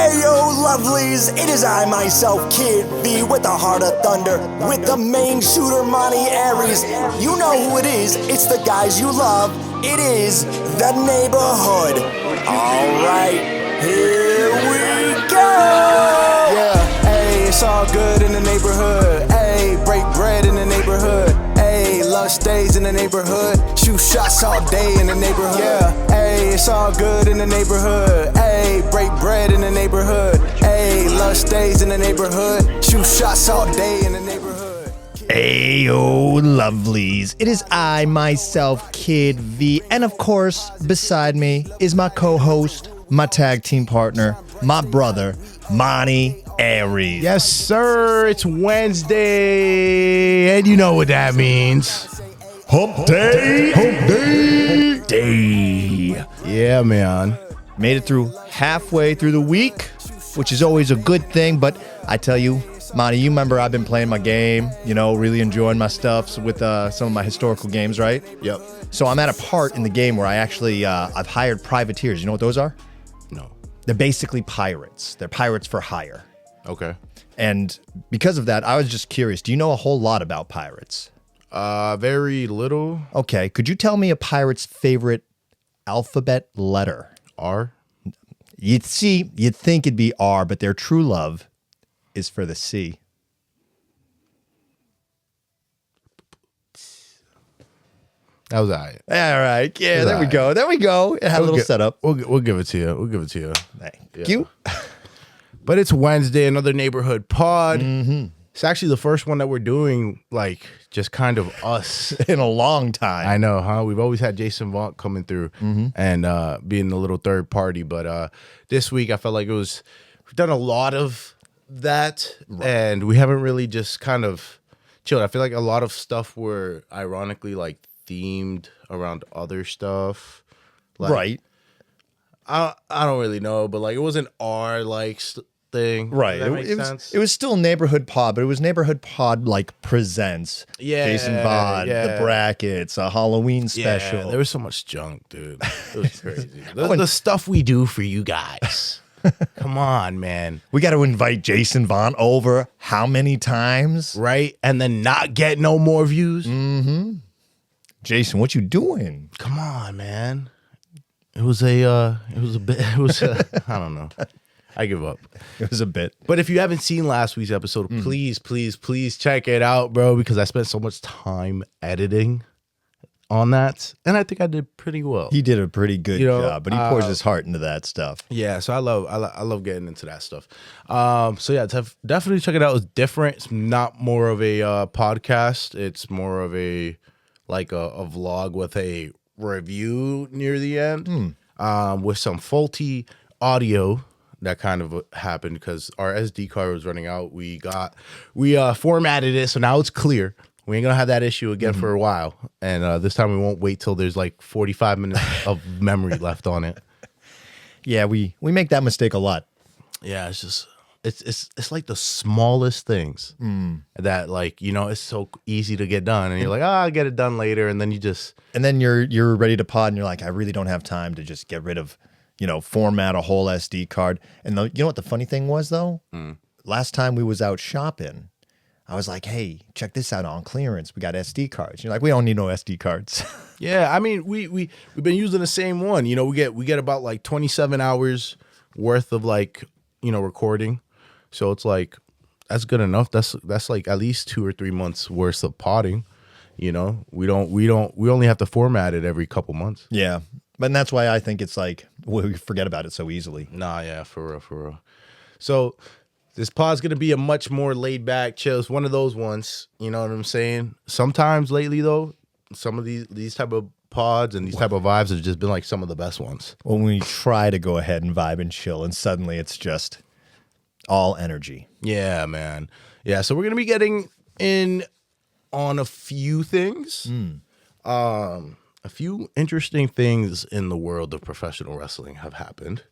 Ayo, lovelies, it is I, myself, Kid V, with the heart of thunder, with the main shooter, Monty Ariez. You know who it is, it's the guys you love, it is the neighborhood. Alright, here we go! Yeah, hey, it's all good in the neighborhood. Hey, break bread in the neighborhood. Hey, lunch stays in the neighborhood. Shoot shots all day in the neighborhood. Yeah, hey, it's all good in the neighborhood. Hey, break bread in the neighborhood. Hey, lunch stays in the neighborhood. Shoot shots all day in the neighborhood. Ayo, lovelies. It is I, myself, Kid V. And of course, beside me is my co-host, my tag team partner, my brother, Monty Ariez. Yes, sir. It's Wednesday, and you know what that means. Hump day. Hump day. Day. Yeah, man. Made it through halfway through the week, which is always a good thing. But I tell you, Monty, you remember I've been playing my game, really enjoying my stuff with some of my historical games, right? Yep. So I'm at a part in the game where I actually, I've hired privateers. You know what those are? No. They're basically pirates. They're pirates for hire. Okay. And because of that, I was just curious. Do you know a whole lot about pirates? Very little. Okay. Could you tell me a pirate's favorite alphabet letter? R. You'd think it'd be R, but their true love is for the C. That was all right. All right. Yeah, there we go. There we go. It had a little setup. We'll give it to you. We'll give it to you. Thank you. But it's Wednesday, another neighborhood pod. Mm-hmm. It's actually the first one that we're doing, like, just kind of us. In a long time. I know, huh? We've always had Jason Vaughn coming through and being the little third party. But this week, I felt like we've done a lot of that. Right. And we haven't really just kind of chilled. I feel like a lot of stuff were ironically, like, themed around other stuff. Like, right. I don't really know, but, like, it wasn't our, like, thing. Right. It was still Neighborhood Pod, but it was Neighborhood Pod like presents. Yeah. Jason Vaughn, the brackets, a Halloween special. Yeah, there was so much junk, dude. It was crazy. the stuff we do for you guys. Come on, man. We got to invite Jason Vaughn over how many times? Right? And then not get no more views. Mm-hmm. Jason, what you doing? Come on, man. It was I don't know. I give up. It was a bit. But if you haven't seen last week's episode, please check it out, bro, because I spent so much time editing on that. And I think I did pretty well. He did a pretty good job, but he pours his heart into that stuff. Yeah, so I love getting into that stuff. So yeah, definitely check it out. It's different. It's not more of a podcast. It's more of a vlog with a review near the end, with some faulty audio that kind of happened because our SD card was running out. We formatted it, so now it's clear. We ain't gonna have that issue again for a while, and this time we won't wait till there's like 45 minutes of memory left on it. Yeah, we make that mistake a lot. Yeah, it's just it's like the smallest things that, like, it's so easy to get done, and you're like, I'll get it done later, and then you're ready to pod, and you're like, I really don't have time to just get rid of, format a whole SD card. And you know what the funny thing was though? Last time we was out shopping, I was like, hey, check this out on clearance. We got SD cards. You're like, we don't need no SD cards. Yeah, I mean, we've been using the same one. We get about like 27 hours worth of recording. So it's like, that's good enough. That's like at least 2 or 3 months worth of podding. We only have to format it every couple months. Yeah. But that's why I think it's like, we forget about it so easily. Nah, yeah, for real. So this pod's going to be a much more laid back, chill. It's one of those ones, you know what I'm saying? Sometimes lately, though, some of these type of pods and these type of vibes have just been like some of the best ones. When we try to go ahead and vibe and chill, and suddenly it's just all energy. Yeah, man. Yeah, so we're going to be getting in on a few things. A few interesting things in the world of professional wrestling have happened.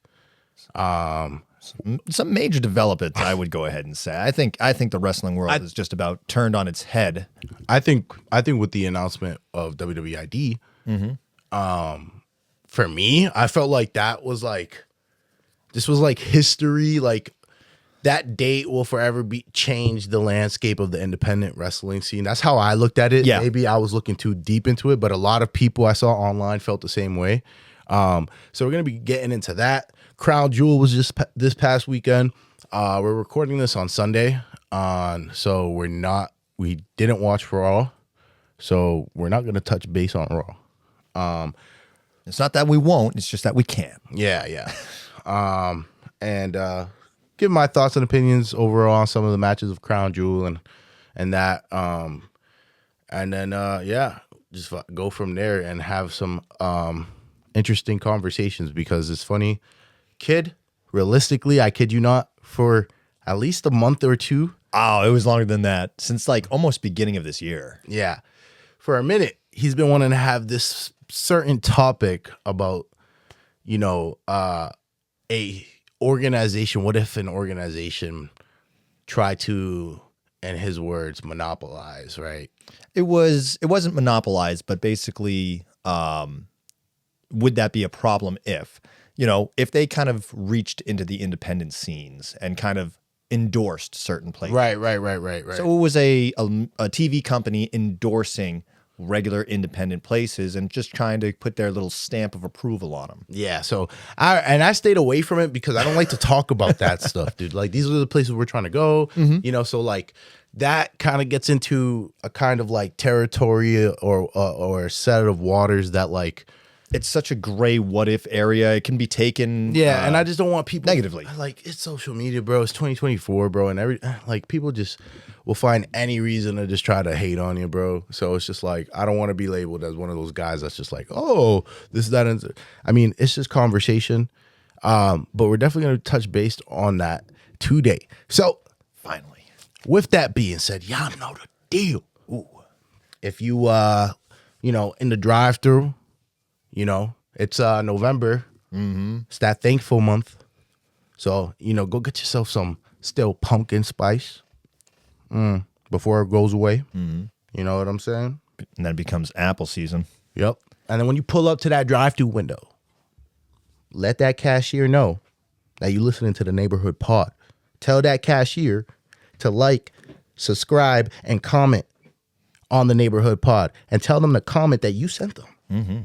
Some major developments, I would go ahead and say. I think the wrestling world is just about turned on its head. I think with the announcement of WWE ID, for me, I felt like that was like This was like history. Like that date will forever be change the landscape of the independent wrestling scene. That's how I looked at it. Yeah. Maybe I was looking too deep into it, but a lot of people I saw online felt the same way. So we're gonna be getting into that. Crown Jewel was just this past weekend. We're recording this on Sunday. So we didn't watch Raw. So we're not gonna touch base on Raw. It's not that we won't, it's just that we can't. Yeah. And give my thoughts and opinions overall on some of the matches of Crown Jewel and that. And then just go from there and have some interesting conversations, because it's funny, kid. Realistically, I kid you not, for at least a month or two. Oh, it was longer than that, since like almost beginning of this year. Yeah, for a minute, he's been wanting to have this certain topic about, a organization. What if an organization tried to, in his words, monopolize, right? It wasn't monopolized, but basically, would that be a problem if they kind of reached into the independent scenes and kind of endorsed certain places? Right. So it was a TV company endorsing regular independent places and just trying to put their little stamp of approval on them. Yeah, so I stayed away from it because I don't like to talk about that stuff, dude. Like, these are the places we're trying to go, so like that kind of gets into a kind of like territory or a set of waters that, like, It's such a gray what if area. It can be taken and I just don't want people negatively. Like, it's social media, bro. It's 2024, bro, and people just will find any reason to just try to hate on you, bro. So it's just like, I don't want to be labeled as one of those guys that's just like, oh, this, that, and I mean, it's just conversation. But we're definitely going to touch base on that today. So Finally. with that being said, y'all know the deal. Ooh. If you in the drive-thru, it's November. Mm-hmm. It's that thankful month. So, go get yourself some still pumpkin spice before it goes away. Mm-hmm. You know what I'm saying? And then it becomes apple season. Yep. And then when you pull up to that drive-thru window, let that cashier know that you're listening to the Neighborhood Pod. Tell that cashier to like, subscribe, and comment on the Neighborhood Pod. And tell them to comment that you sent them. Mm-hmm.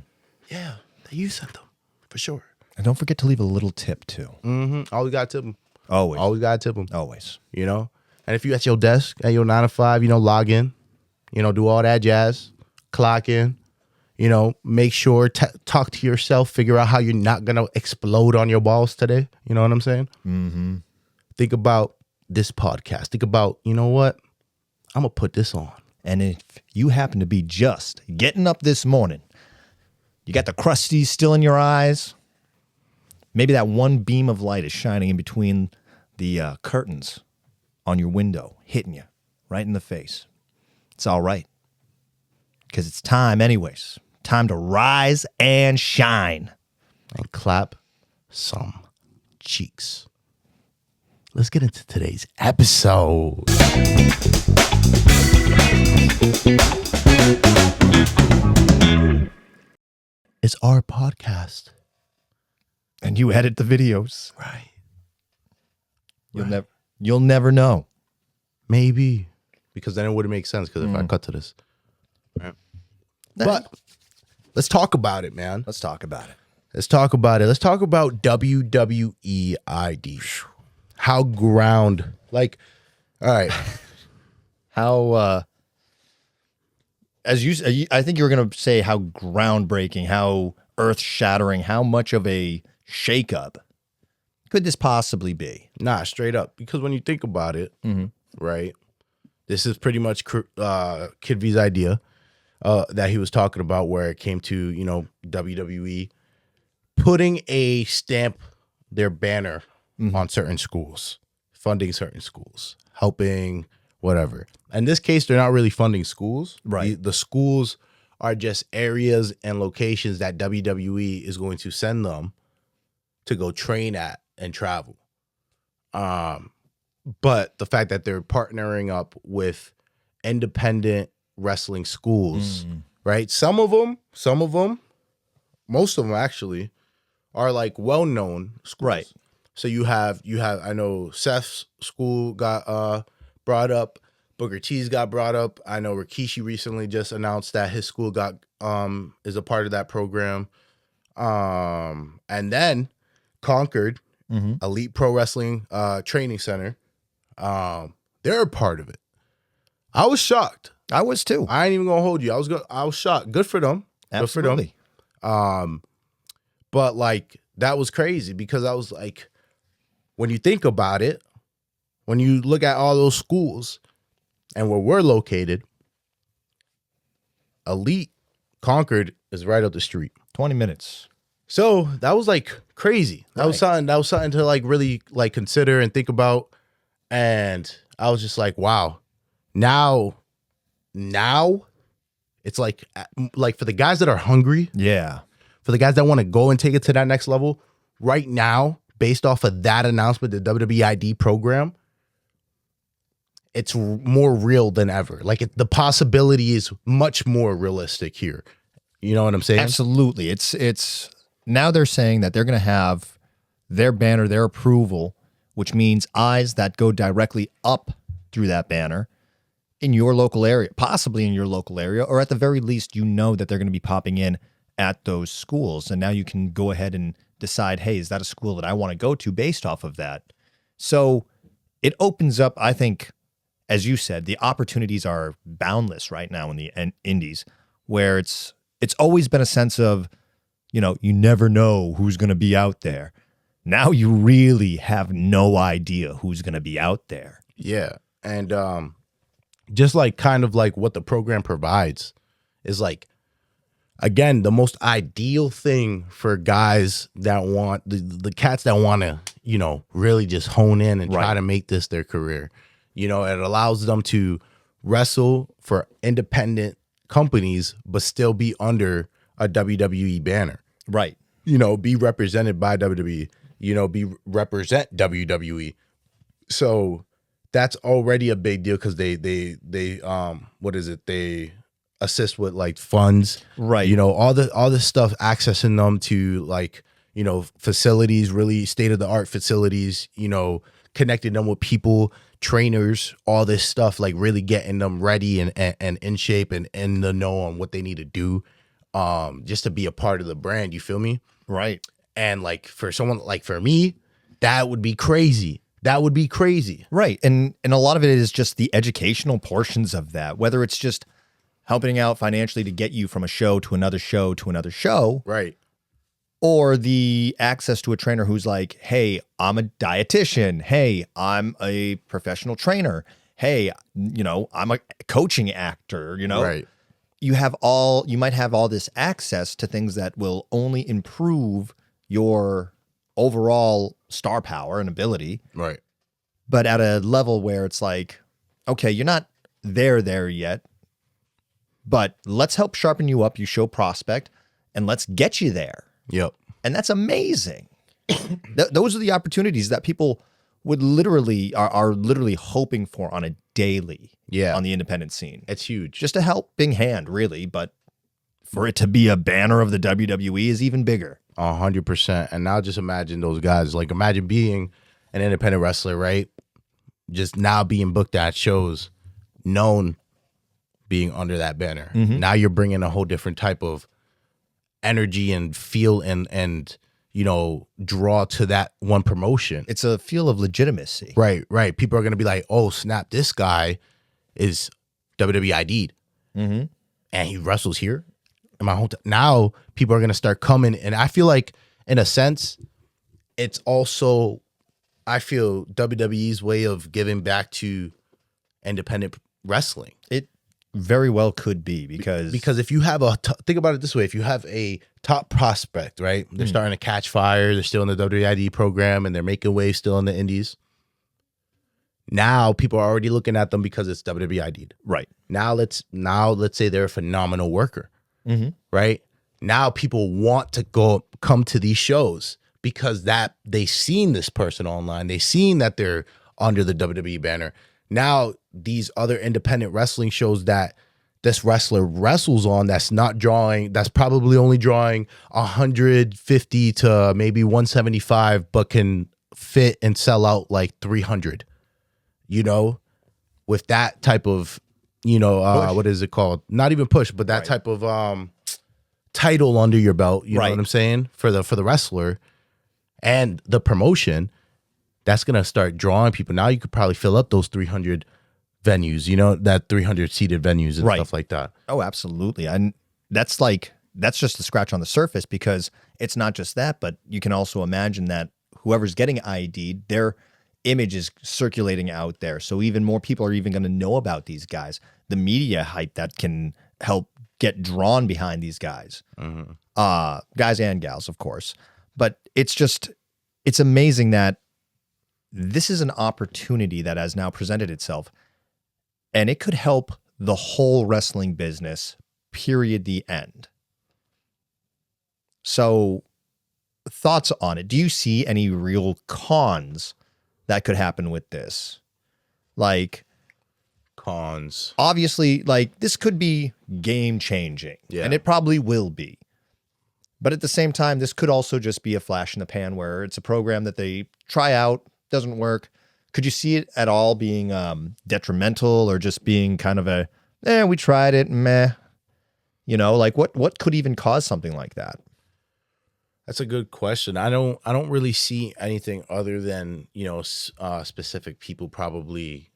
Yeah, that you sent them, for sure. And don't forget to leave a little tip, too. Mm-hmm. Always got to tip them. Always. Got to tip them. Always. And if you at your desk, at your 9 to 5, log in, do all that jazz, clock in, make sure, talk to yourself, figure out how you're not going to explode on your balls today. You know what I'm saying? Mm-hmm. Think about this podcast. Think about, you know what? I'm going to put this on. And if you happen to be just getting up this morning, you got the crusties still in your eyes, maybe that one beam of light is shining in between the curtains on your window, hitting you right in the face. It's all right, because it's time anyways. Time to rise and shine. And clap some cheeks. Let's get into today's episode. It's our podcast. And you edit the videos. Right. You'll never know. Maybe. Because then it wouldn't make sense, because if I cut to this. Right. But let's talk about it, man. Let's talk about it. Let's talk about WWE ID. How ground, all right. How, I think you were going to say how groundbreaking, how earth-shattering, how much of a shakeup could this possibly be? Nah, straight up. Because when you think about it, right, this is pretty much Kid V's idea that he was talking about, where it came to, WWE putting a stamp, their banner on certain schools, funding certain schools, helping whatever. In this case, they're not really funding schools. Right. The schools are just areas and locations that WWE is going to send them to go train at and travel. But the fact that they're partnering up with independent wrestling schools, right? Some of them, most of them actually are like well-known schools. Right. So you have I know Seth's school got brought up, Booker T's got brought up. I know Rikishi recently just announced that his school got is a part of that program. And then Concord, Elite Pro Wrestling Training Center, they're a part of it. I was shocked. I was too. I ain't even gonna hold you. I was shocked. Good for them. Absolutely. Good for them. But like that was crazy because I was like, when you think about it, when you look at all those schools and where we're located, Elite Concord is right up the street. 20 minutes. So that was like crazy. That was Right. something to like really like consider and think about. And I was just like, wow. Now it's like for the guys that are hungry, Yeah. for the guys that want to go and take it to that next level, right now, based off of that announcement, the WWE ID program, it's more real than ever. Like the possibility is much more realistic here. You know what I'm saying? Absolutely. It's now they're saying that they're going to have their banner, their approval, which means eyes that go directly up through that banner in your local area, possibly in your local area, or at the very least, you know that they're going to be popping in at those schools. And now you can go ahead and decide, hey, is that a school that I want to go to based off of that? So it opens up, I think, as you said, the opportunities are boundless right now in the indies, where it's always been a sense of, you know, you never know who's going to be out there. Now you really have no idea who's going to be out there. Yeah. And just like kind of like what the program provides is like, again, the most ideal thing for guys that want the cats that want to, you know, really just hone in and try Right. to make this their career. You know, it allows them to wrestle for independent companies, but still be under a WWE banner. Right. You know, be represented by WWE, you know, represent WWE. So that's already a big deal because they what is it? They assist with like funds. Right. You know, all this stuff, accessing them to like, you know, facilities, really state-of-the-art facilities, you know, connecting them with people, trainers, all this stuff, like really getting them ready and in shape and in the know on what they need to do, just to be a part of the brand. You feel me? Right. And like for someone like for me, that would be crazy. That would be crazy. Right. And a lot of it is just the educational portions of that, whether it's just helping out financially to get you from a show to another show to another show, Right. or the access to a trainer who's like, hey, I'm a dietitian. Hey, I'm a professional trainer. Hey, you know, I'm a coaching actor, you know? Right. You might have all this access to things that will only improve your overall star power and ability, Right. but at a level where it's like, okay, you're not there yet, but let's help sharpen you up. You show prospect and let's get you there. Yep. And that's amazing. Those are the opportunities that people would literally are literally hoping for on a daily on the independent scene. It's huge. Just a helping hand, really, but for it to be a banner of the WWE is even bigger. 100%. And now just imagine those guys. Like imagine being an independent wrestler, right? Just now being booked at shows, known being under that banner. Now you're bringing a whole different type of energy and feel and you know, draw to that one promotion. It's a feel of legitimacy. Right. People are going to be like, oh, snap, this guy is WWE ID'd. And he wrestles here in my hometown. Now people are going to start coming. And I feel like, in a sense, it's also, I feel, WWE's way of giving back to independent wrestling. It very well could be because If you have think about it this way, if you have a top prospect, right? They're starting to catch fire. They're still in the WID program and they're making waves still in the indies. Now people are already looking at them because it's WWID. right. Now let's say they're a phenomenal worker, right? Now people want to come to these shows because that they seen this person online. They seen that they're under the WWE banner. Now these other independent wrestling shows that this wrestler wrestles on, that's probably only drawing 150 to maybe 175, but can fit and sell out like 300, you know, with that type of, you know, what is it called? Not even push, but that type of title under your belt, you know what I'm saying? For the wrestler and the promotion, that's going to start drawing people. Now you could probably fill up those 300 venues, you know, that 300 seated venues and stuff like that. Oh, absolutely. And that's just a scratch on the surface, because it's not just that, but you can also imagine that whoever's getting ID'd, their image is circulating out there. So even more people are even going to know about these guys. The media hype that can help get drawn behind these guys, guys and gals, of course. But it's amazing that this is an opportunity that has now presented itself, and it could help the whole wrestling business, period, the end. So thoughts on it? Do you see any real cons that could happen with this? Like, Cons. obviously, like, this could be game changing, and it probably will be. But at the same time, this could also just be a flash in the pan where it's a program that they try out, doesn't work. Could you see it at all being detrimental, or just being kind of we tried it, meh? You know, like what could even cause something like that? That's a good question. I don't really see anything other than, you know, specific people probably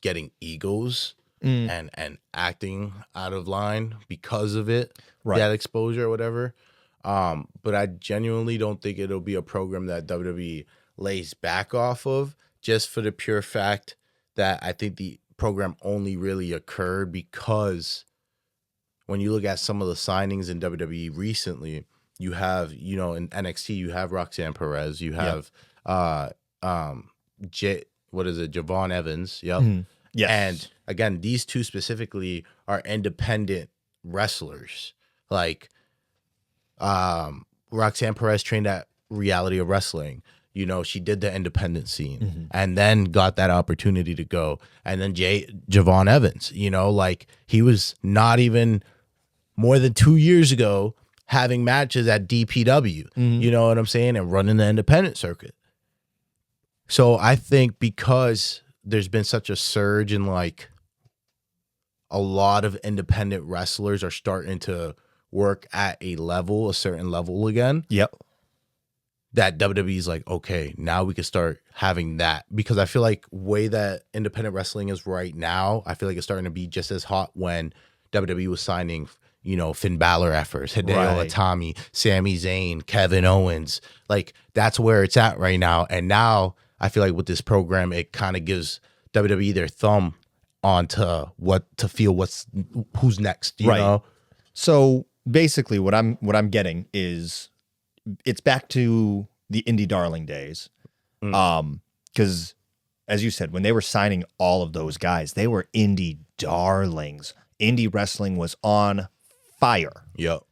getting egos and acting out of line because of it, that exposure or whatever. But I genuinely don't think it'll be a program that WWE lays back off of, just for the pure fact that I think the program only really occurred because when you look at some of the signings in WWE recently, you have, you know, in NXT, you have Roxanne Perez, you have Javon Evans, Yes. And again, these two specifically are independent wrestlers. Like Roxanne Perez trained at Reality of Wrestling. You know, she did the independent scene and then got that opportunity to go. And then Javon Evans, you know, like he was not even more than 2 years ago having matches at DPW, you know what I'm saying? And running the independent circuit. So I think because there's been such a surge in, like, a lot of independent wrestlers are starting to work at a certain level again. Yep. That WWE is like, okay, now we can start having that, because I feel like way that independent wrestling is right now, I feel like it's starting to be just as hot when WWE was signing, you know, Finn Balor at first, Hideo Itami, Sami Zayn, Kevin Owens. Like, that's where it's at right now. And now I feel like with this program, it kind of gives WWE their thumb onto who's next, you know? So basically what I'm getting is it's back to the indie darling days. Because as you said, when they were signing all of those guys, they were indie darlings. Indie wrestling was on fire. Yep.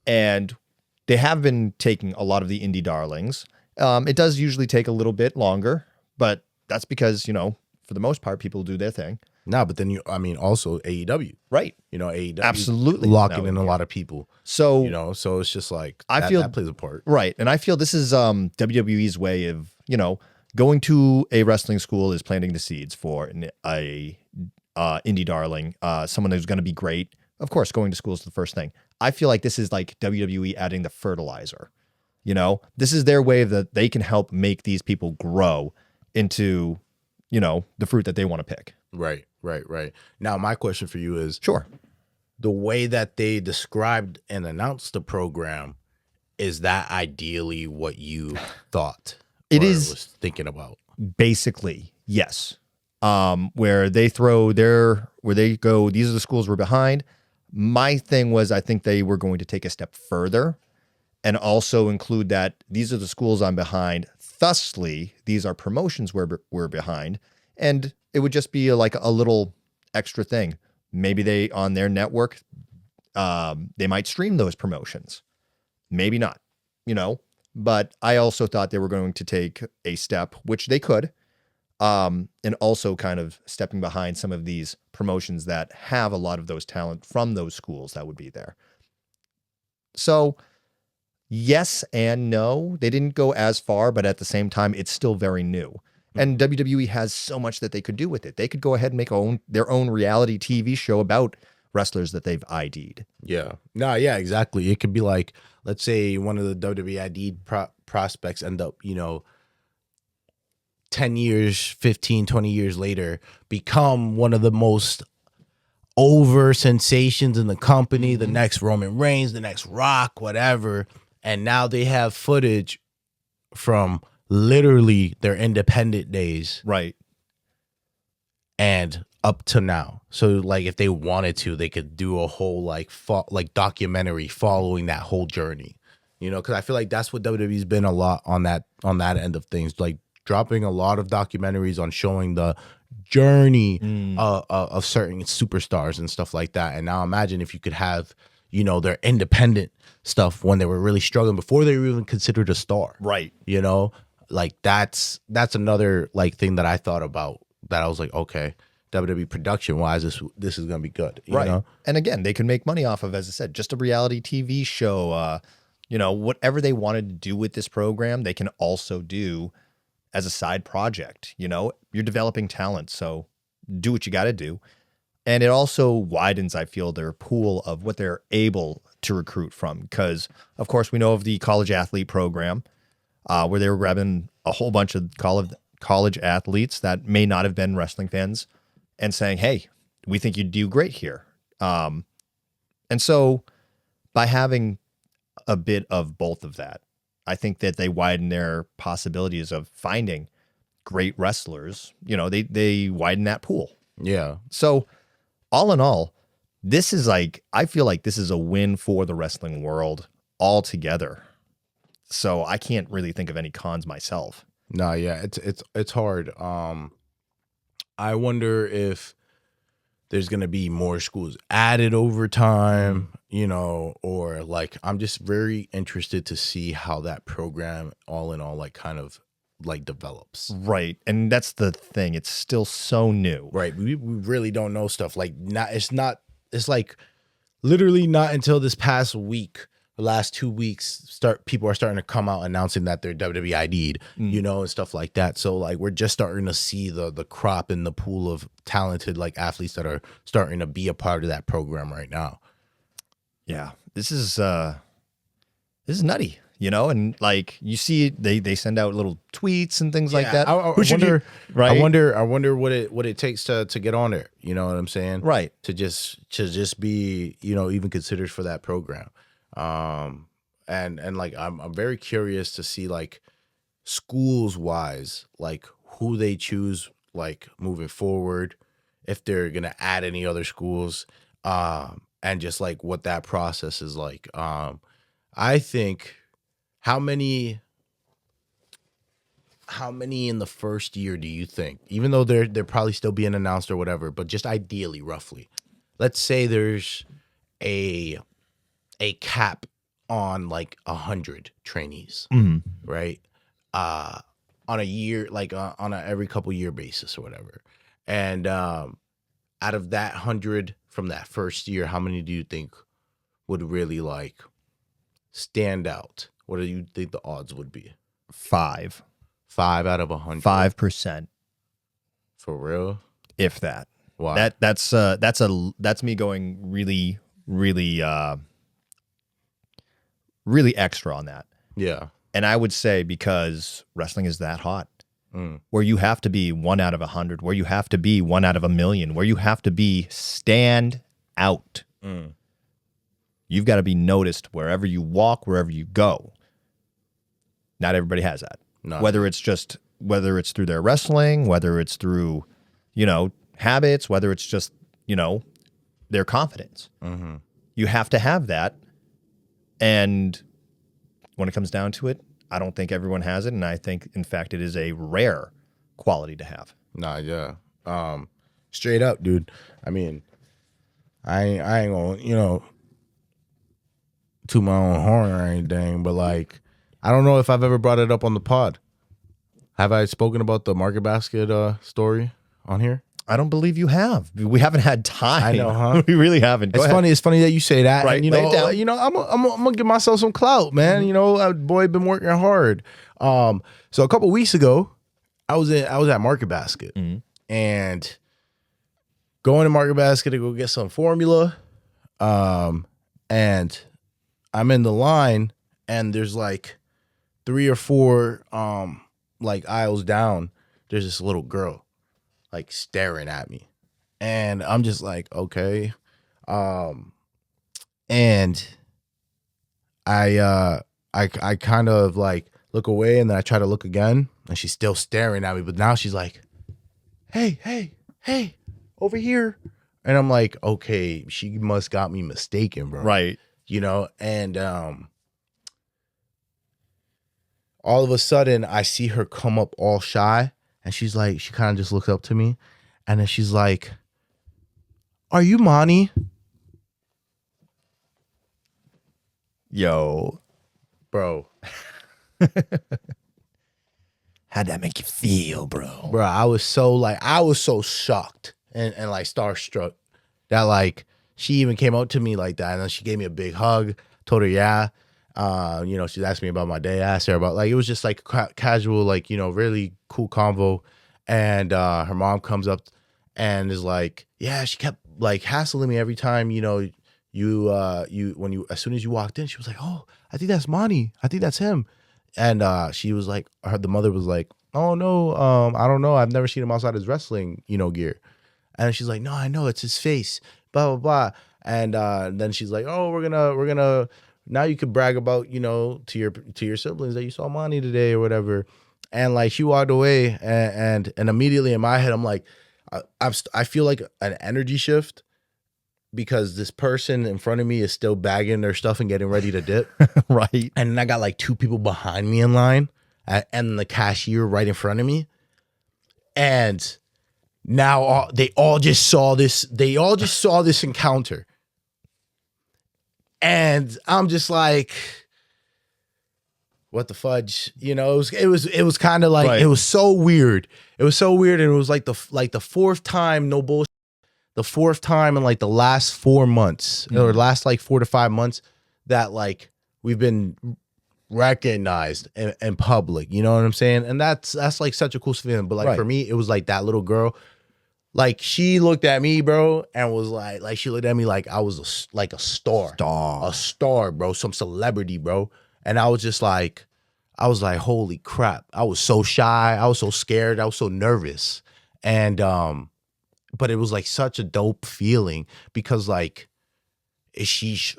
And they have been taking a lot of the indie darlings. It does usually take a little bit longer, but that's because, you know, for the most part, people do their thing. No, but then also AEW. Right. You know, AEW absolutely locking in a lot of people. So, you know, so it's just like I feel that plays a part. Right. And I feel this is WWE's way of, you know, going to a wrestling school is planting the seeds for a indie darling, someone who's going to be great. Of course, going to school is the first thing. I feel like this is like WWE adding the fertilizer. You know, this is their way that they can help make these people grow into, you know, the fruit that they want to pick. Right. Now, my question for you is, sure, the way that they described and announced the program, is that ideally what you thought? It is, was thinking about? Basically, yes. Where they go, these are the schools we're behind. My thing was, I think they were going to take a step further and also include that these are the schools I'm behind. Thusly, these are promotions we're behind. And it would just be like a little extra thing. Maybe they, on their network, they might stream those promotions. Maybe not, you know. But I also thought they were going to take a step, which they could, and also kind of stepping behind some of these promotions that have a lot of those talent from those schools that would be there. So Yes and no. They didn't go as far, but at the same time, it's still very new. And WWE has so much that they could do with it. They could go ahead and make their own reality TV show about wrestlers that they've ID'd. Yeah. No, yeah, exactly. It could be like, let's say one of the WWE ID prospects end up, 10 years, 15, 20 years later, become one of the most over sensations in the company, the next Roman Reigns, the next Rock, whatever. And now they have footage from literally their independent days Right. and up to now. So like if they wanted to, they could do a whole like documentary following that whole journey. Because I feel like that's what WWE's been a lot on that end of things, like dropping a lot of documentaries on showing the journey of certain superstars and stuff like that. And now imagine if you could have, their independent stuff when they were really struggling before they were even considered a star. Right. Like that's another like thing that I thought about, that I was like, okay, WWE production wise, this is gonna be good. You know? And again, they can make money off of, as I said, just a reality TV show. Whatever they wanted to do with this program, they can also do as a side project. You're developing talent, so do what you got to do. And it also widens, I feel, their pool of what they're able to recruit from. Because, of course, we know of the college athlete program where they were grabbing a whole bunch of college athletes that may not have been wrestling fans and saying, hey, we think you'd do great here. And so by having a bit of both of that, I think that they widen their possibilities of finding great wrestlers. They widen that pool. Yeah. So all in all, this is I feel like this is a win for the wrestling world altogether. So I can't really think of any cons myself. No, yeah, it's hard. I wonder if there's gonna be more schools added over time, or like I'm just very interested to see how that program, all in all, like kind of like develops. Right, and that's the thing. It's still so new. Right, we really don't know stuff. Like it's like literally not until this past week, the last 2 weeks, people are starting to come out announcing that they're WWE ID'd, and stuff like that. So like we're just starting to see the crop in the pool of talented like athletes that are starting to be a part of that program right now. Yeah, this is nutty, and like you see they send out little tweets and things like that. I wonder what it takes to get on there. You know what I'm saying? Right. To just be, even considered for that program. And like I'm very curious to see like schools wise, like who they choose like moving forward, if they're gonna add any other schools, and just like what that process is like. I think how many in the first year do you think, even though they're probably still being announced or whatever, but just ideally, roughly, let's say there's a cap on like 100 trainees, right? On a year, like on a every couple year basis or whatever. And out of that 100 from that first year, how many do you think would really like stand out? What do you think the odds would be? 5 out of 100. 5%. For real? If that. Wow. That's me going really, really really extra on that. Yeah. And I would say because wrestling is that hot, where you have to be 1 out of 100, where you have to be 1 out of 1,000,000, where you have to be stand out. You've got to be noticed wherever you walk, wherever you go. Not everybody has that. No. Whether it's through their wrestling, whether it's through, habits, whether it's just, their confidence. You have to have that. And when it comes down to it, I don't think everyone has it. And I think, in fact, it is a rare quality to have. Nah, yeah. Straight up, dude. I mean, I ain't gonna, toot my own horn or anything, but like, I don't know if I've ever brought it up on the pod. Have I spoken about the Market Basket story on here? I don't believe you have. We haven't had time. I know, huh? We really haven't. Go It's ahead. funny. It's funny that you say that. Right, And, lay it down. I'm gonna give myself some clout, man. You know, boy, been working hard. So a couple weeks ago, I was at Market Basket and going to Market Basket to go get some formula. And I'm in the line, and there's like 3 or 4 like aisles down. There's this little girl like staring at me, and I'm just like, okay. And I kind of like look away, and then I try to look again, and she's still staring at me, but now she's like, hey, over here. And I'm like, okay, she must got me mistaken, bro. Right. You know, and all of a sudden I see her come up all shy, and she's like, she kind of just looks up to me, and then she's like, "Are you Monty?" Yo. Bro. How'd that make you feel, bro? Bro, I was so shocked and like starstruck that like she even came out to me like that, and then she gave me a big hug, told her yeah. You know, she asked me about my day, asked her about, like, it was just like casual, like, you know, really cool convo. And her mom comes up and is like, yeah, she kept like hassling me every time, you know, as soon as you walked in, she was like, oh, I think that's Monty. I think that's him. And she was like, the mother was like, oh no, I don't know. I've never seen him outside his wrestling, you know, gear. And she's like, no, I know, it's his face, blah, blah, blah. And then she's like, oh, we're gonna now you could brag about, you know, to your siblings that you saw Monty today or whatever. And like she walked away, and immediately in my head, I'm like, I feel like an energy shift, because this person in front of me is still bagging their stuff and getting ready to dip. Right. And then I got like 2 people behind me in line, and the cashier right in front of me. And now they all just saw this encounter. And I'm just like, what the fudge? You know, it was kind of like, right. It was so weird. It was so weird. And it was like the 4th time, no bullshit, the 4th time in like the last 4 months, or last like 4 to 5 months, that like we've been recognized in public. You know what I'm saying? And that's like such a cool feeling. But like, right. For me, it was like that little girl. Like, she looked at me, bro, and was like she looked at me like I was a star. A star, bro. Some celebrity, bro. And I was just like, holy crap. I was so shy. I was so scared. I was so nervous. And, but it was like such a dope feeling, because like,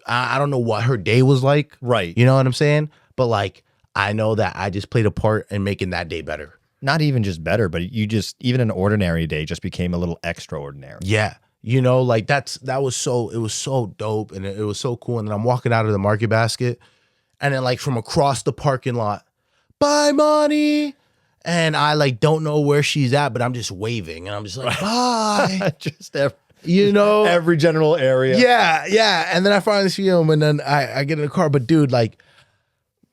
I don't know what her day was like. Right. You know what I'm saying? But like, I know that I just played a part in making that day better. Not even just better, but even an ordinary day just became a little extraordinary. Yeah. You know, like it was so dope, and it was so cool. And then I'm walking out of the Market Basket, and then like from across the parking lot, bye, Monty. And I like don't know where she's at, but I'm just waving, and I'm just like, bye. Just You know, every general area. Yeah. And then I finally see him, and then I get in the car. But dude, like,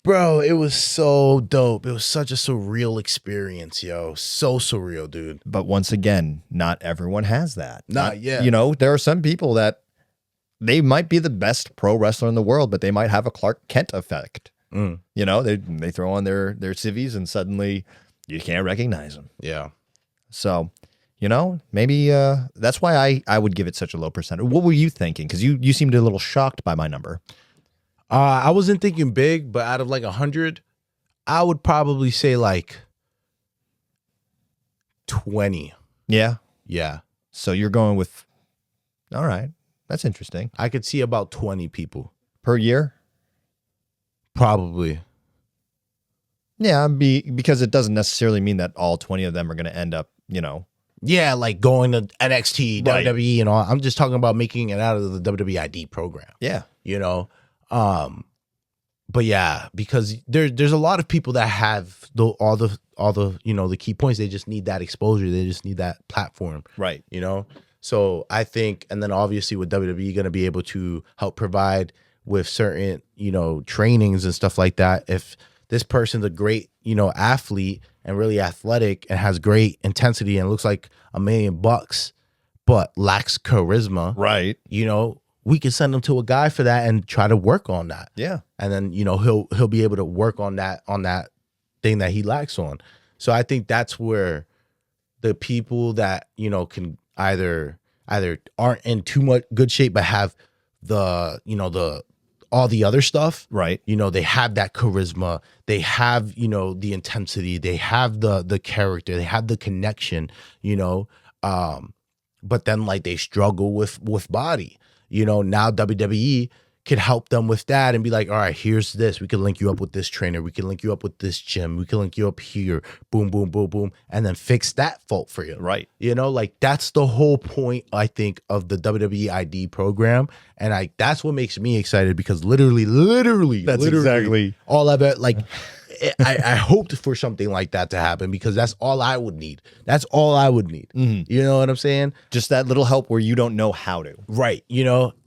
bro, it was so dope. It was such a surreal experience, yo. So surreal, dude. But once again, not everyone has that. Not yet. You know, there are some people that they might be the best pro wrestler in the world, but they might have a Clark Kent effect. You know, they throw on their civvies, and suddenly you can't recognize them. Yeah. So, you know, maybe that's why I would give it such a low percentage. What were you thinking? Because you seemed a little shocked by my number. I wasn't thinking big, but out of like 100, I would probably say like 20. Yeah. Yeah. So you're going with, all right, that's interesting. I could see about 20 people. Per year? Probably. Yeah, because it doesn't necessarily mean that all 20 of them are going to end up, you know. Yeah, like going to NXT, Right. WWE, and all. I'm just talking about making it out of the WWE ID program. Yeah. You know? But yeah, because there's a lot of people that have all the you know, the key points. They just need that exposure. They just need that platform. Right. You know? So I think, and then obviously with WWE going to be able to help provide with certain, you know, trainings and stuff like that, if this person's a great, athlete and really athletic and has great intensity and looks like $1 million, but lacks charisma. Right. We can send him to a guy for that and try to work on that. Yeah. And then, he'll be able to work on that thing that he lacks on. So I think that's where the people that, can either aren't in too much good shape, but have all the other stuff, Right. They have that charisma, they have, the intensity, they have the character, they have the connection, but then like they struggle with body, now WWE could help them with that and be like, all right, here's this. We can link you up with this trainer. We can link you up with this gym. We can link you up here. Boom, boom, boom, boom. And then fix that fault for you. Right. Like that's the whole point, I think, of the WWE ID program. And that's what makes me excited because literally, That's exactly all of it. Like I hoped for something like that to happen because that's all I would need. That's all I would need. Mm-hmm. You know what I'm saying? just that little help where you don't know how to. Right.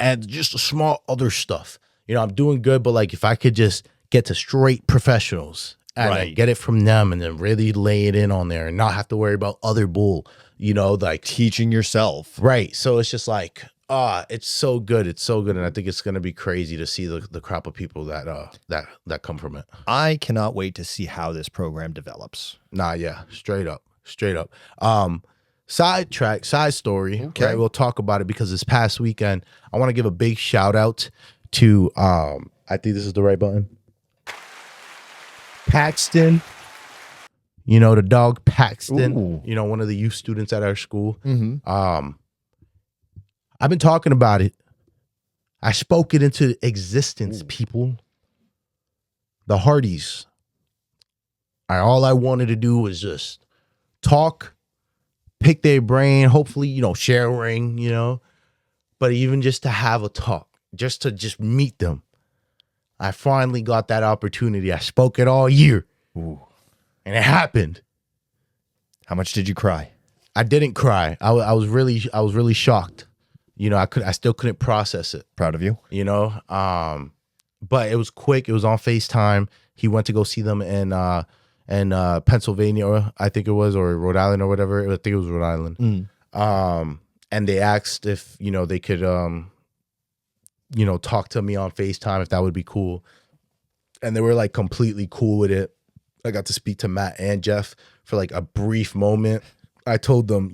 And just a small other stuff. I'm doing good, but like if I could just get to straight professionals and then Right. get it from them and then really lay it in on there and not have to worry about other bull, like Teaching yourself. right. So it's just like, it's so good. It's so good. And I think it's going to be crazy to see the crop of people that come from it. I cannot wait to see how this program develops. Nah, yeah, straight up. Side story. Okay. Right, we'll talk about it because this past weekend, I want to give a big shout out to I think this is the right button. Paxton. The dog Paxton. Ooh. One of the youth students at our school. Mm-hmm. I've been talking about it. I spoke it into existence, people. The Hardys. All I wanted to do was just talk, pick their brain, hopefully, share a ring, but even just to have a talk, just to meet them. I finally got that opportunity. I spoke it all year. Ooh. And it happened. How much did you cry? I didn't cry. I was really shocked. I still couldn't process it. Proud of you. But it was quick. It was on FaceTime. He went to go see them in Pennsylvania, I think it was, or Rhode Island or whatever. I think it was Rhode Island. And they asked if they could talk to me on FaceTime if that would be cool. And they were like completely cool with it. I got to speak to Matt and Jeff for like a brief moment. I told them,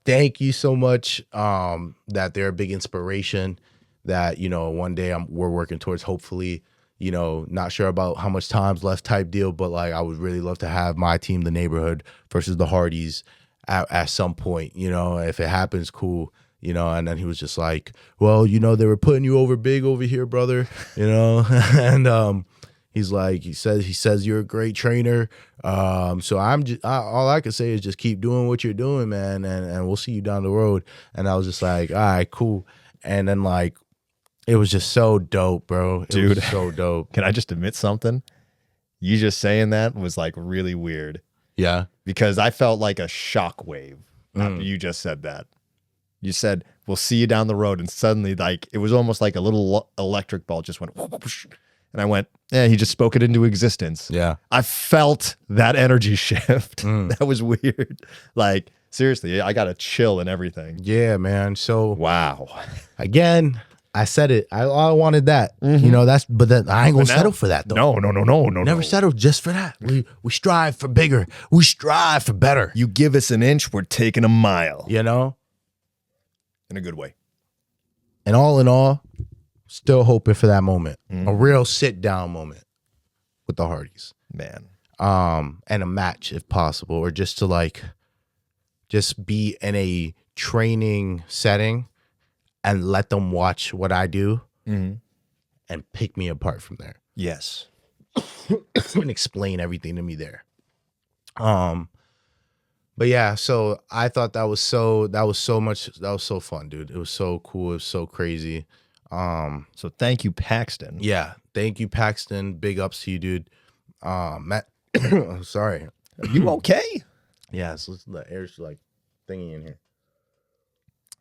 thank you so much. That they're a big inspiration. That one day we're working towards. Hopefully, not sure about how much time's left type deal, but like I would really love to have my team, the neighborhood, versus the Hardys at some point. If it happens, cool. And then he was just like, well, they were putting you over big over here, brother. And he's like, he says you're a great trainer. So all I can say is just keep doing what you're doing, man, and we'll see you down the road. And I was just like, all right, cool. And then like, it was just so dope, bro. It was so dope. Can I just admit something? You just saying that was like really weird Yeah. because I felt like a shockwave after you just said that. You said, we'll see you down the road. And suddenly, like, it was almost like a little electric ball just went whoosh. And I went, he just spoke it into existence. Yeah. I felt that energy shift. That was weird. Like, seriously, I got a chill and everything. Yeah, man. So Wow. again, I said it. I wanted that. But then I ain't gonna settle for that though. No. Never settle just for that. We strive for bigger. We strive for better. You give us an inch, we're taking a mile. In a good way. And all in all, still hoping for that moment. A real sit down moment with the Hardys. Man. And a match if possible, or just to just be in a training setting and let them watch what I do and pick me apart from there. Yes. And explain everything to me there. But yeah, so I thought that was so fun, dude. It was so cool. It was so crazy. So thank you, Paxton. Yeah. Thank you, Paxton. Big ups to you, dude. Matt, sorry. Are you okay? Yeah, so the air's thingy in here.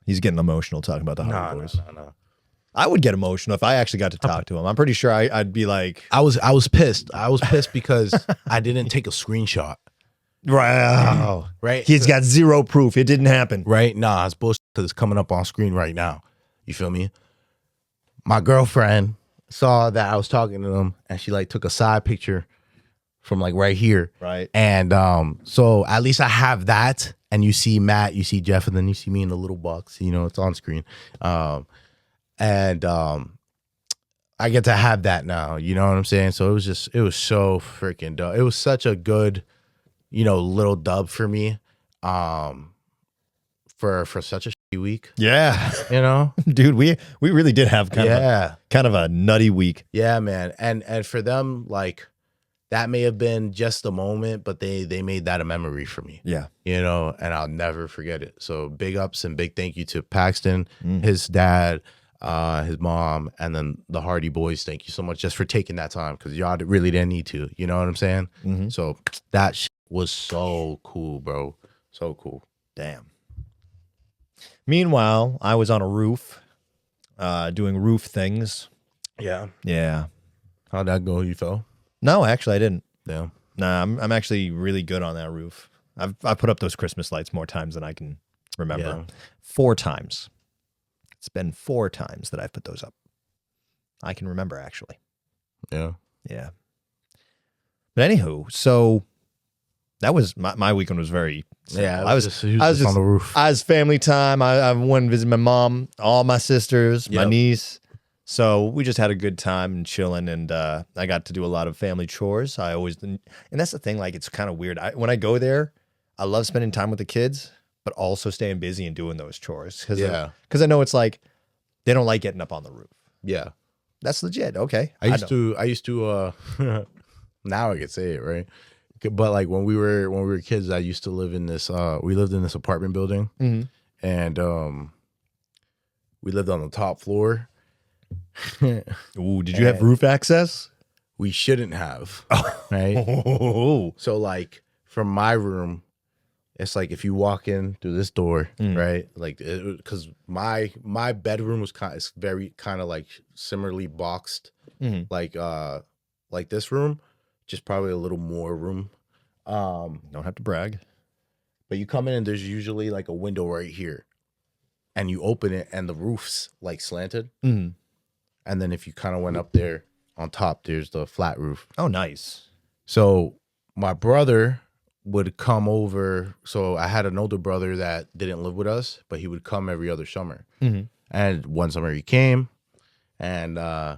He's getting emotional talking about the Hardy Boys. No. I would get emotional if I actually got to talk to him. I'm pretty sure I'd be like, I was pissed. I was pissed because I didn't take a screenshot. wow, Right? He's got zero proof. It didn't happen. Right? Nah, it's bullshit because it's coming up on screen right now. You feel me? My girlfriend saw that I was talking to them, and she like took a side picture from like right here. Right. And so at least I have that. And you see Matt, you see Jeff, and then you see me in the little box. You know, it's on screen. And I get to have that now. You know what I'm saying? So it was so freaking dope. It was such a good, little dub for me. For such a shitty week. Yeah, dude, we really did have kind of a nutty week. Yeah, man. And for them, like, that may have been just a moment, but they made that a memory for me. Yeah. And I'll never forget it. So big ups and big thank you to Paxton, his dad, his mom, and then the Hardy boys. Thank you so much just for taking that time, because y'all really didn't need to. You know what I'm saying? Mm-hmm. So that shit was so cool, bro. So cool. Damn. Meanwhile, I was on a roof doing roof things. Yeah. Yeah. How'd that go? You fell? No, actually, I didn't. Yeah. Nah, I'm actually really good on that roof. I've put up those Christmas lights more times than I can remember. Yeah. 4 times. It's been 4 times that I've put those up. I can remember, actually. Yeah. Yeah. But anywho, so that was my weekend was very simple. Yeah. I was just on the roof. I was family time. I went and visited my mom, all my sisters, my niece. So we just had a good time and chilling, and I got to do a lot of family chores. And that's the thing, like, it's kind of weird. When I go there, I love spending time with the kids, but also staying busy and doing those chores. Because I know it's like, they don't like getting up on the roof. Yeah. That's legit. Okay. I used to, now I could say it, right? But like when we were kids, I used to live in this, we lived in this apartment building, and we lived on the top floor. Ooh, did you have roof access? We shouldn't have, right? So like from my room, it's like if you walk in through this door, right? Like, because my bedroom was very kind of like similarly boxed, like this room, just probably a little more room. Don't have to brag. But you come in and there's usually like a window right here, and you open it and the roof's like slanted. And then if you kind of went up there on top, there's the flat roof. Oh, nice. So my brother would come over. So I had an older brother that didn't live with us, but he would come every other summer. And one summer he came, and yeah,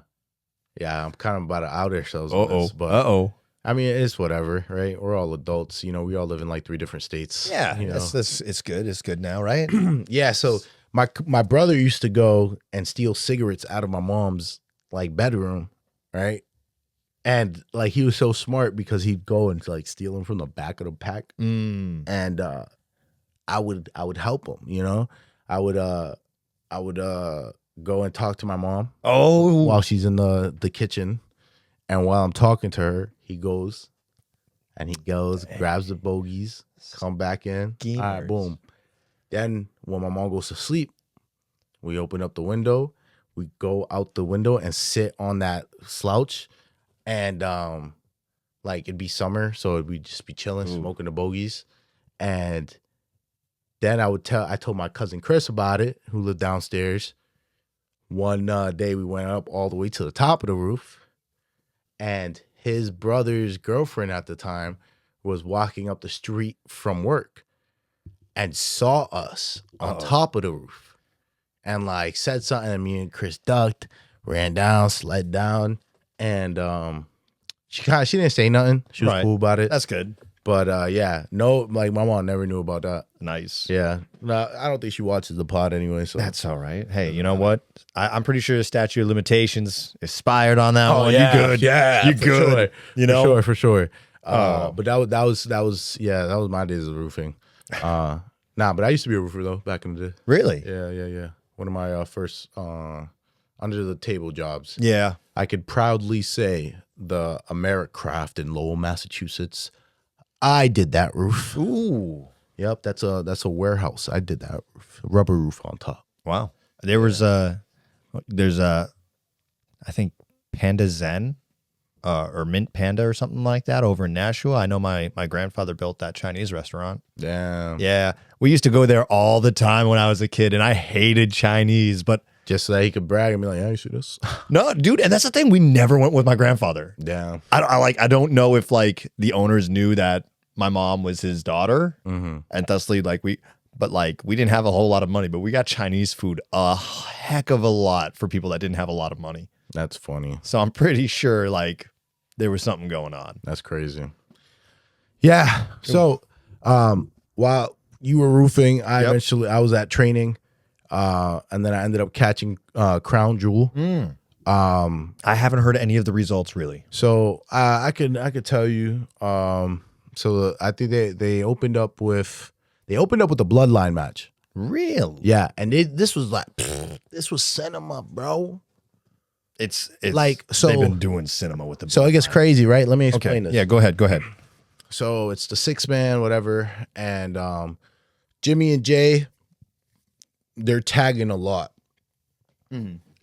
I'm kind of about to out ourselves on this, but I mean, it's whatever, right? We're all adults, we all live in like 3 different states. Yeah, it's good. It's good now, right? Yeah, so my brother used to go and steal cigarettes out of my mom's like bedroom, right? And like he was so smart because he'd go and like steal them from the back of the pack, and I would help him, I would go and talk to my mom while she's in the kitchen, and while I'm talking to her, he goes, grabs the bogeys, come back in. Gamers. All right, boom. Then when my mom goes to sleep, we open up the window, we go out the window and sit on that slouch, and like it'd be summer, so we'd just be chilling, smoking the bogeys, and then I told my cousin Chris about it, who lived downstairs. One day we went up all the way to the top of the roof, and his brother's girlfriend at the time was walking up the street from work and saw us on top of the roof and like said something, and me and Chris ducked, ran down, slid down, and she didn't say nothing. She was cool about it. That's good. But yeah, no, like my mom never knew about that. Nice. Yeah. No, I don't think she watches the pod anyway. So that's all right. Hey, you know what? I'm pretty sure the statute of limitations expired on that one. Yeah, you good? Yeah, you good? Sure. For sure. But that was my days of roofing. Nah, but I used to be a roofer though back in the day. Really? Yeah. One of my first under the table jobs. Yeah. I could proudly say the Americraft in Lowell, Massachusetts. I did that roof. Ooh. Yep, that's a warehouse. I did that roof, rubber roof on top. Wow. There was what There's a, I think Panda Zen, or Mint Panda or something like that over in Nashua. I know my grandfather built that Chinese restaurant. Damn. Yeah, we used to go there all the time when I was a kid, and I hated Chinese, but Just so that he could brag and be like, "Yeah, you see this?" no, dude, and that's the thing. We never went with my grandfather. Damn. I don't know if like the owners knew that my mom was his daughter, and thusly we didn't have a whole lot of money, but we got Chinese food a heck of a lot for people that didn't have a lot of money. That's funny. So I'm pretty sure like there was something going on. That's crazy. Yeah. So, while you were roofing, I was at training, and then I ended up catching Crown Jewel. I haven't heard any of the results really. So I could tell you. So I think they opened up with the Bloodline match. Really? Yeah, and this was like this was cinema, bro. It's like, so they've been doing cinema with the. So it gets crazy, right? Let me explain this. Yeah, go ahead. So it's the 6-man, whatever, and Jimmy and Jay, they're tagging a lot,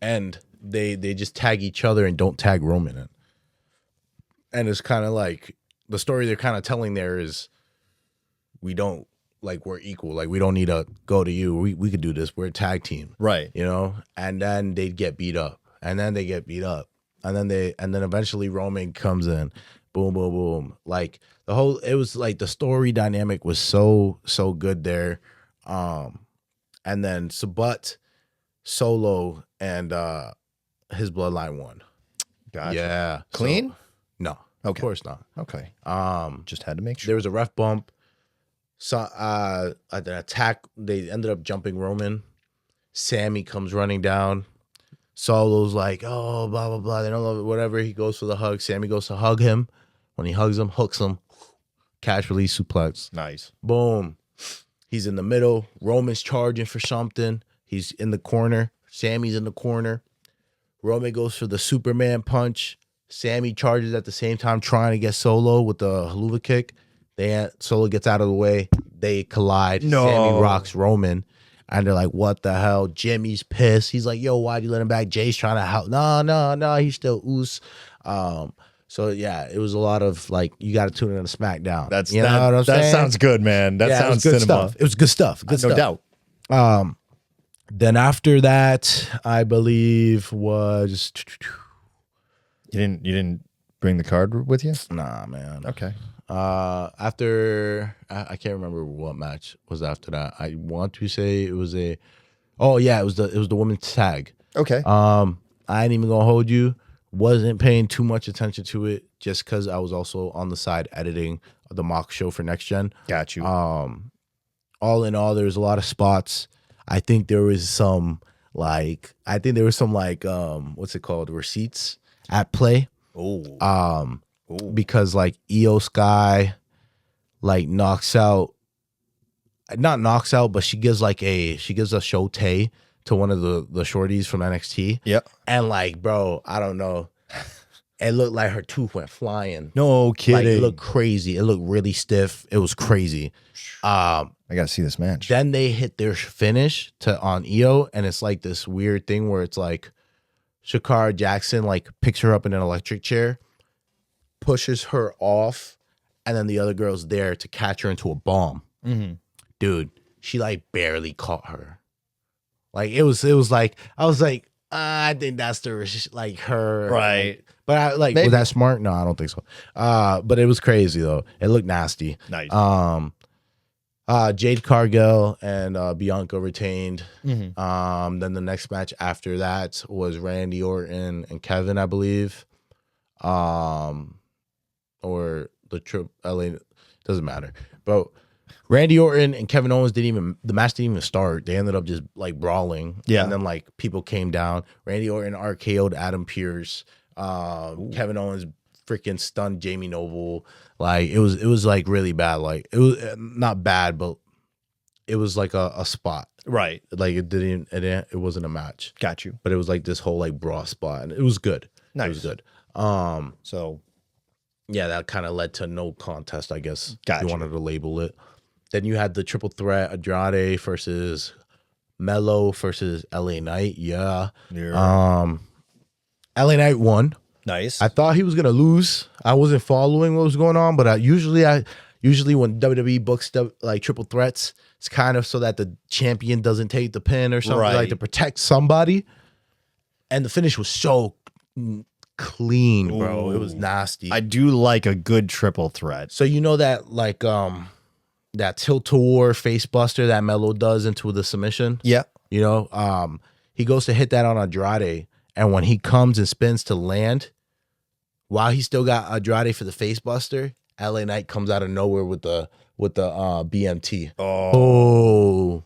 and they just tag each other and don't tag Roman in. And it's kind of like the story they're kind of telling there is, we don't like we're equal, like we don't need to go to you. We could do this. We're a tag team, Right. you know. And then they'd get beat up, and then they get beat up, and then eventually Roman comes in, boom, boom, boom. Like it was like the story dynamic was so good there. And then Sabat, Solo, and his Bloodline won. Gotcha. Yeah. Clean? So, no. Okay. Of course not. Okay. Just had to make There sure. was a ref bump. So an attack, they ended up jumping Roman. Sammy comes running down. Solo's like, oh, blah, blah, blah. They don't love it, whatever. He goes for the hug. Sammy goes to hug him. When he hugs him, hooks him. Cash release suplex. Nice. Boom. He's in the middle. Roman's charging for something. He's in the corner. Sammy's in the corner. Roman goes for the Superman punch. Sammy charges at the same time, trying to get Solo with the haluva kick. Solo gets out of the way. They collide. No. Sammy rocks Roman. And they're like, what the hell? Jimmy's pissed. He's like, yo, why'd you let him back? Jay's trying to help. No. He's still oos. So yeah, it was a lot of like, you got to tune in to SmackDown. What I'm saying? That sounds good, man. That sounds it was good cinema. stuff. It was good stuff. Good No stuff. doubt. Then after that, I believe was You didn't bring the card with you? nah, man. Okay. After I can't remember what match was after that. I want to say it was it was the women's tag. Okay. I ain't even gonna hold you. Wasn't paying too much attention to it just because I was also on the side editing the mock show for Next Gen. Got you. All in all, there was a lot of spots. I think there was some what's it called, receipts at play. Oh. Because like Io Sky like not knocks out, but she gives a shote to one of the shorties from NXT. Yep. And like, bro, I don't know. It looked like her tooth went flying. No kidding. Like, it looked crazy. It looked really stiff. It was crazy. I gotta see this match. Then they hit their finish on Io, and it's like this weird thing where it's like Shakara Jackson like picks her up in an electric chair, pushes her off, and then the other girl's there to catch her into a bomb. Mm-hmm. Dude, she like barely caught her. Like it was like I was like, I think that's like her, Right. But I like, Maybe. was that smart? No, I don't think so. But it was crazy though. It looked nasty. Nice. Jade Cargill and Bianca retained. Mm-hmm. Then the next match after that was Randy Orton and Kevin, I believe. Or the trip LA, doesn't matter. But Randy Orton and Kevin Owens the match didn't even start. They ended up just like brawling. Yeah. And then like people came down. Randy Orton RKO'd Adam Pearce. Kevin Owens freaking stunned Jamie Noble. Like it was like really bad. Like it was not bad, but it was like a spot. Right. Like it wasn't a match. Got you. But it was like this whole like brawl spot, and it was good. Nice. It was good. So Yeah, that kind of led to no contest, I guess. Gotcha. If you wanted to label it. Then you had the triple threat, Andrade versus Melo versus LA Knight. Yeah. Yeah. LA Knight won. Nice. I thought he was gonna lose. I wasn't following what was going on, but usually when WWE books like triple threats, it's kind of so that the champion doesn't take the pin or something, like Right. to protect somebody. And the finish was so clean, bro. It was nasty. I do like a good triple threat. So you know that like that tilt-a-war face buster that Melo does into the submission? Yeah. You know, he goes to hit that on Andrade, and when he comes and spins to land, while he still got Andrade for the face buster, LA Knight comes out of nowhere with the BMT. Oh,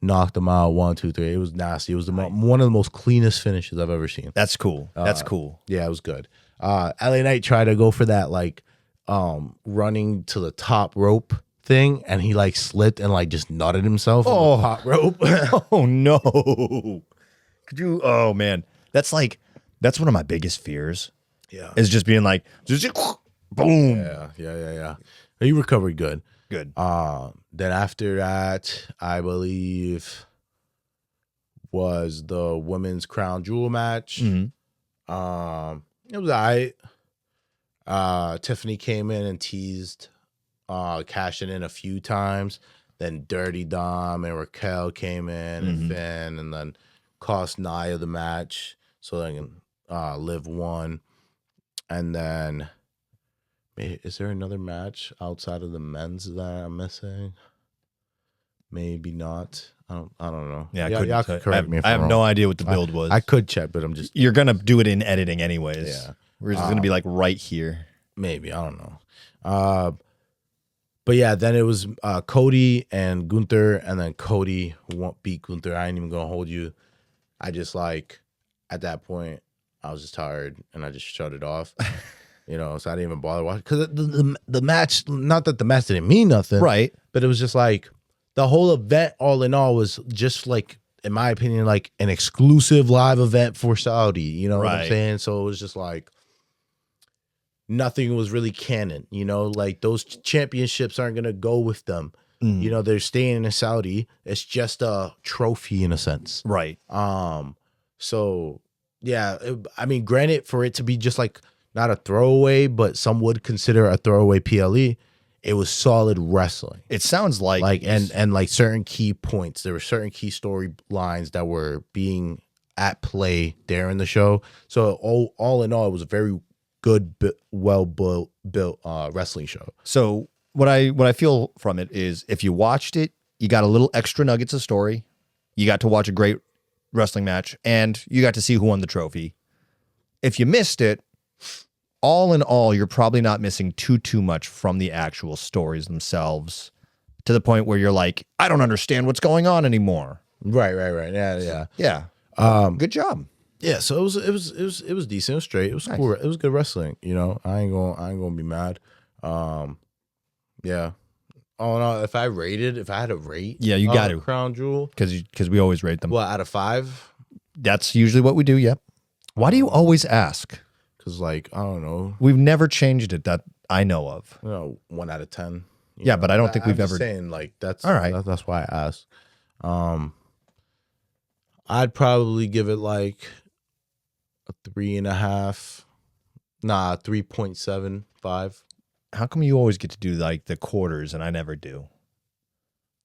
knocked him out 1, 2, 3. It was nasty. It was one of the most cleanest finishes I've ever seen. That's cool. That's cool. Yeah, it was good. LA Knight tried to go for that like running to the top rope thing, and he like slipped and like just nutted himself on the top rope. Oh no. Could you oh man. That's one of my biggest fears. Yeah. Is just being like just boom. Yeah. He recovered good. Good. Then after that, I believe was the women's crown jewel match. Mhm. It was all right. Tiffany came in and teased cashing in a few times. Then Dirty Dom and Raquel came in and Finn, and then cost Nia the match so they can Liv won. And then is there another match outside of the men's that I'm missing? Maybe not. I don't know. Yeah, y'all could correct me if I I'm have wrong. no idea what the build was. I could check, but I'm just You're gonna do it in editing anyways. Yeah. We're just gonna be like right here. maybe, I don't know. But yeah, then it was Cody and Gunther, and then Cody beat Gunther. I ain't even gonna hold you. I just like at that point I was just tired and I just shut it off. So I didn't even bother watching because the match. Not that the match didn't mean nothing, Right. but it was just like the whole event, all in all, was just like, in my opinion, like an exclusive live event for Saudi. You know what I'm Right. saying? So it was just like nothing was really canon. Like those championships aren't gonna go with them. They're staying in Saudi. It's just a trophy in a sense. Right. So yeah, I mean, granted, for it to be just like not a throwaway, but some would consider a throwaway PLE, it was solid wrestling. It sounds like And like certain key points, there were certain key storylines that were being at play there in the show. So all in all, it was a very good, well built wrestling show. So what I feel from it is if you watched it, you got a little extra nuggets of story. You got to watch a great wrestling match, and you got to see who won the trophy. If you missed it, all in all, you're probably not missing too much from the actual stories themselves, to the point where you're like, I don't understand what's going on anymore. Right. Yeah. Yeah. Good job. Yeah, so it was decent. It was straight. It was cool. It was good wrestling. I ain't gonna be mad. Yeah. All in all, if I had to rate, Yeah, you got to. Crown Jewel, Because we always rate them. what, out of 5? That's usually what we do. Yep. Why do you always ask? Because like, I don't know, We've never changed it that I know of. 1 out of 10. Yeah, but I don't think I'm we've just ever. saying like that's All right. That's why I asked. I'd probably give it like a 3.5. Nah, 3.75. How come you always get to do like the quarters and I never do?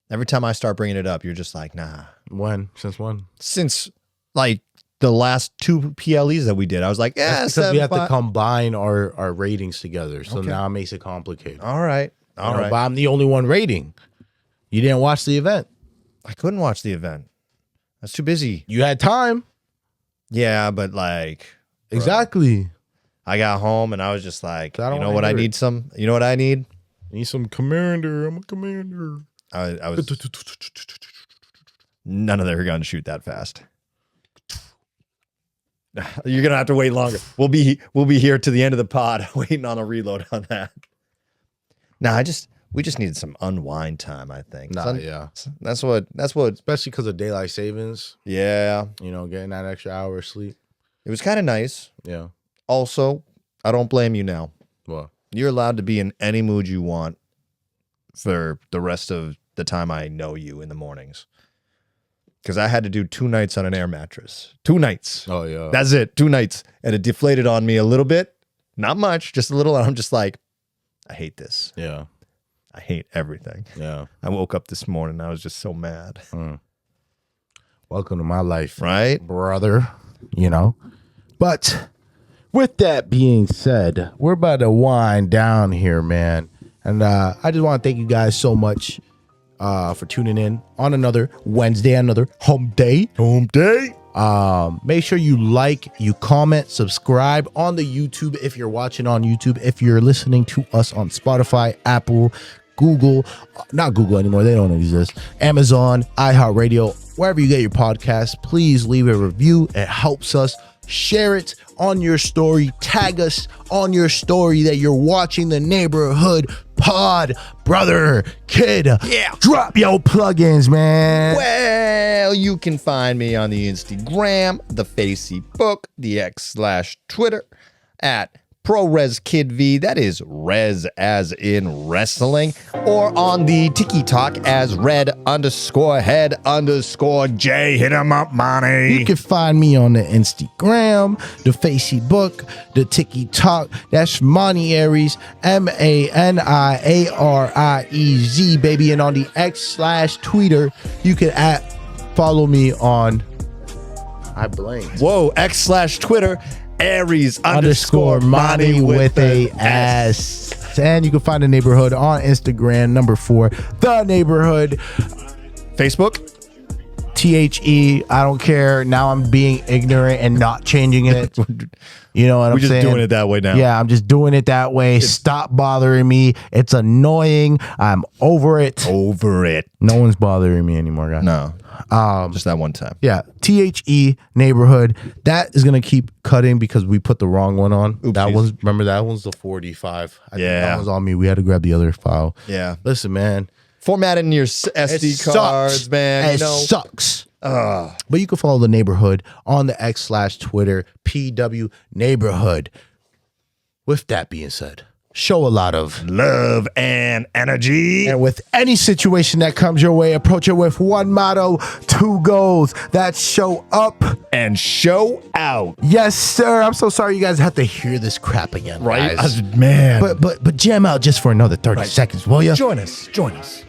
Every time I start bringing it up, you're just like, nah. When? Since when? Since like the last 2 PLEs that we did, I was like, yeah, That's because we have to 7.5. combine our ratings together. So Okay. now it makes it complicated. All right. All right. But I'm the only one rating. You didn't watch the event. I couldn't watch the event. I was too busy. You had time. Yeah, but like, Exactly. I got home and I was just like, I don't you know wanna what I hear it. need some? You know what I need? Need some commander. I'm a commander. I was. None of them are going to shoot that fast. You're gonna have to wait longer. We'll be here to the end of the pod waiting on a reload on that. Nah, we just needed some unwind time, I think. Yeah. That's what Especially because of daylight savings. yeah. Getting that extra hour of sleep. It was kind of nice. Yeah. Also, I don't blame you now. Well, You're allowed to be in any mood you want for the rest of the time I know you in the mornings. because I had to do 2 nights on an air mattress. 2 nights. Oh, yeah. That's it. 2 nights. And it deflated on me a little bit. Not much, just a little. And I'm just like, I hate this. Yeah. I hate everything. Yeah. I woke up this morning. I was just so mad. Welcome to my life. Right? Brother. You know? But with that being said, we're about to wind down here, man. And I just want to thank you guys so much for tuning in on another Wednesday, another hump day. Home day. Make sure you like, you comment, subscribe on the YouTube if you're watching on YouTube. If you're listening to us on Spotify, Apple, Google, not Google anymore, they don't exist, Amazon, iHeartRadio, wherever you get your podcasts, please leave a review. It helps us. Share it on your story. Tag us on your story that you're watching the Neighborhood Pod. Brother, kid, Yeah. drop your plugins, man. Well, you can find me on the Instagram, the Facebook, the X/Twitter at ProResKidV. That is res as in wrestling. Or on the TikTok as red_head_J. Hit 'em up, Monty. You can find me on the Instagram, the Facebook, the TikTok. That's Monty Ariez, MANIARIEZ, baby. And on the X/Twitter, you can follow me on. I blanked. Whoa, X/Twitter. Ariez_Monty with a S. And you can find the Neighborhood on Instagram, #4, the Neighborhood. Facebook. THE. I don't care. Now I'm being ignorant and not changing it. You know what I'm We're just saying? doing it that way now. Yeah, I'm just doing it that way. Stop bothering me. It's annoying. I'm over it. Over it. No one's bothering me anymore, guys. No. Just that one time. Yeah, THE Neighborhood. That is gonna keep cutting because we put the wrong one on. That Oopsies. was, remember, that one's the 45. I think Yeah. that was on me. We had to grab the other file. Yeah. Listen, man, Format in your SD cards, sucks. man. It You know. sucks. But you can follow the Neighborhood on the X/Twitter, PW Neighborhood. With that being said, show a lot of Love and energy. and with any situation that comes your way, approach it with one motto, 2 goals. That's show up. And show out. Yes, sir. I'm so sorry you guys have to hear this crap again, Right? guys. Man. But jam out just for another 30 seconds, will you? Join us. Join us.